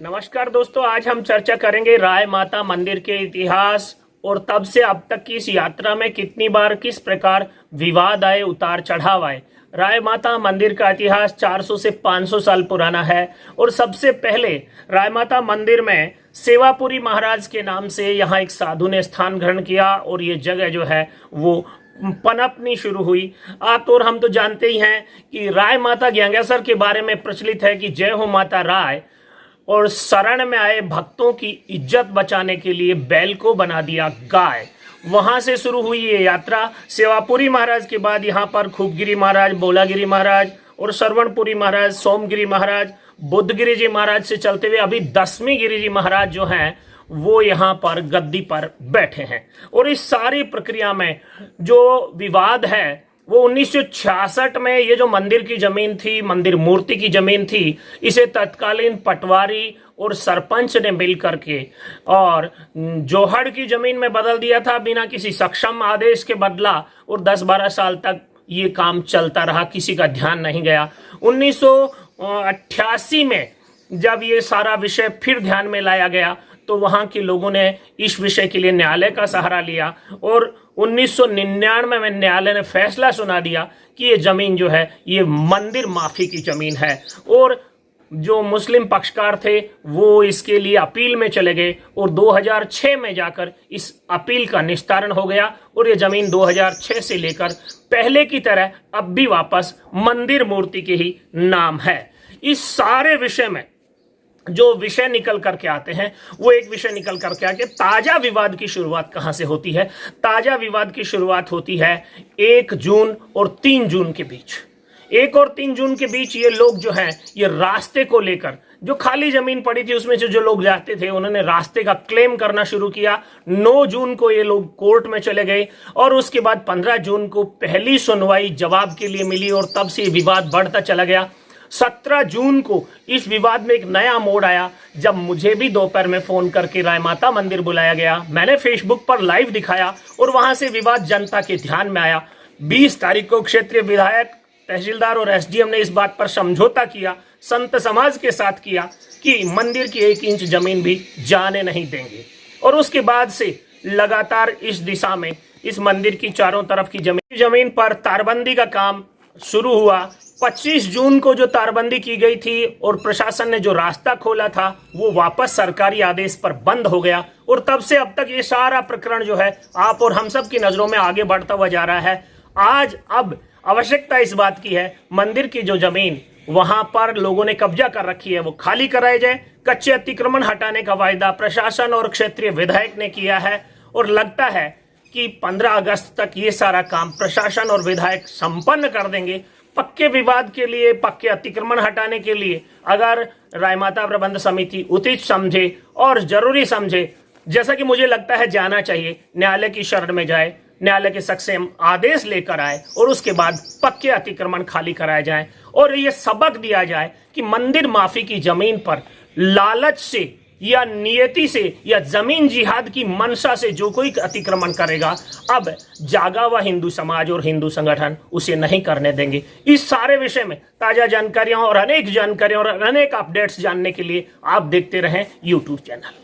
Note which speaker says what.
Speaker 1: नमस्कार दोस्तों, आज हम चर्चा करेंगे राय माता मंदिर के इतिहास और तब से अब तक की इस यात्रा में कितनी बार किस प्रकार विवाद आए, उतार चढ़ाव आए। राय माता मंदिर का इतिहास 400 से 500 साल पुराना है और सबसे पहले राय माता मंदिर में सेवापुरी महाराज के नाम से यहाँ एक साधु ने स्थान ग्रहण किया और ये जगह जो है वो पनपनी शुरू हुई। आप और हम तो जानते ही हैं कि राय माता ज्ञांगेसर के बारे में प्रचलित है कि जय हो माता राय, और शरण में आए भक्तों की इज्जत बचाने के लिए बैल को बना दिया गाय। वहां से शुरू हुई ये यात्रा। सेवापुरी महाराज के बाद यहाँ पर खूबगिरी महाराज, बोलागिरी महाराज और श्रवणपुरी महाराज, सोमगिरी महाराज, बुद्धगिरी जी महाराज से चलते हुए अभी 10वीं गिरी जी महाराज जो हैं वो यहाँ पर गद्दी पर बैठे हैं। और इस सारी प्रक्रिया में जो विवाद है वो 1966 में ये जो मंदिर की जमीन थी, मंदिर मूर्ति की जमीन थी, इसे तत्कालीन पटवारी और सरपंच ने मिल करके और जोहड़ की जमीन में बदल दिया था बिना किसी सक्षम आदेश के बदला। और 10-12 साल तक ये काम चलता रहा, किसी का ध्यान नहीं गया। 1988 में जब ये सारा विषय फिर ध्यान में लाया गया तो वहां के लोगों ने इस विषय के लिए न्यायालय का सहारा लिया और 1999 में न्यायालय ने फैसला सुना दिया कि ये जमीन जो है ये मंदिर माफी की जमीन है। और जो मुस्लिम पक्षकार थे वो इसके लिए अपील में चले गए और 2006 में जाकर इस अपील का निस्तारण हो गया और ये जमीन 2006 से लेकर पहले की तरह अब भी वापस मंदिर मूर्ति के ही नाम है। इस सारे विषय में जो विषय निकल करके आते हैं वो एक विषय निकल करके आके ताजा विवाद की शुरुआत कहां से होती है। ताजा विवाद की शुरुआत होती है 1 जून और 3 जून के बीच। 1 और 3 जून के बीच ये लोग जो हैं ये रास्ते को लेकर, जो खाली जमीन पड़ी थी उसमें से जो लोग जाते थे उन्होंने रास्ते का क्लेम करना शुरू किया। 9 जून को ये लोग कोर्ट में चले गए और उसके बाद 15 जून को पहली सुनवाई जवाब के लिए मिली और तब से विवाद बढ़ता चला गया। 17 जून को इस विवाद में एक नया मोड़ आया जब मुझे भी दोपहर में फोन करके राय माता मंदिर बुलाया गया। मैंने फेसबुक पर लाइव दिखाया और वहां से विवाद जनता के ध्यान में आया। 20 तारीख को क्षेत्रीय विधायक, तहसीलदार और एसडीएम ने इस बात पर समझौता किया, संत समाज के साथ किया कि मंदिर की 1 इंच जमीन भी जाने नहीं देंगे। और उसके बाद से लगातार इस दिशा में इस मंदिर की चारों तरफ की जमीन पर तारबंदी का काम शुरू हुआ। 25 जून को जो तारबंदी की गई थी और प्रशासन ने जो रास्ता खोला था वो वापस सरकारी आदेश पर बंद हो गया और तब से अब तक ये सारा प्रकरण जो है आप और हम सब की नजरों में आगे बढ़ता हुआ जा रहा है। आज अब आवश्यकता इस बात की है मंदिर की जो जमीन वहां पर लोगों ने कब्जा कर रखी है वो खाली कराई जाए। कच्चे अतिक्रमण हटाने का वायदा प्रशासन और क्षेत्रीय विधायक ने किया है और लगता है कि 15 अगस्त तक ये सारा काम प्रशासन और विधायक संपन्न कर देंगे। पक्के विवाद के लिए, पक्के अतिक्रमण हटाने के लिए अगर राय माता प्रबंध समिति उचित समझे और जरूरी समझे, जैसा कि मुझे लगता है जाना चाहिए, न्यायालय की शरण में जाए, न्यायालय के सक्षम आदेश लेकर आए और उसके बाद पक्के अतिक्रमण खाली कराए जाए और ये सबक दिया जाए कि मंदिर माफी की जमीन पर लालच से या नियति से या जमीन जिहाद की मंशा से जो कोई अतिक्रमण करेगा अब जागा हुआ हिंदू समाज और हिंदू संगठन उसे नहीं करने देंगे। इस सारे विषय में ताजा जानकारियां और अनेक जानकारियां और अनेक अपडेट्स जानने के लिए आप देखते रहें YouTube चैनल।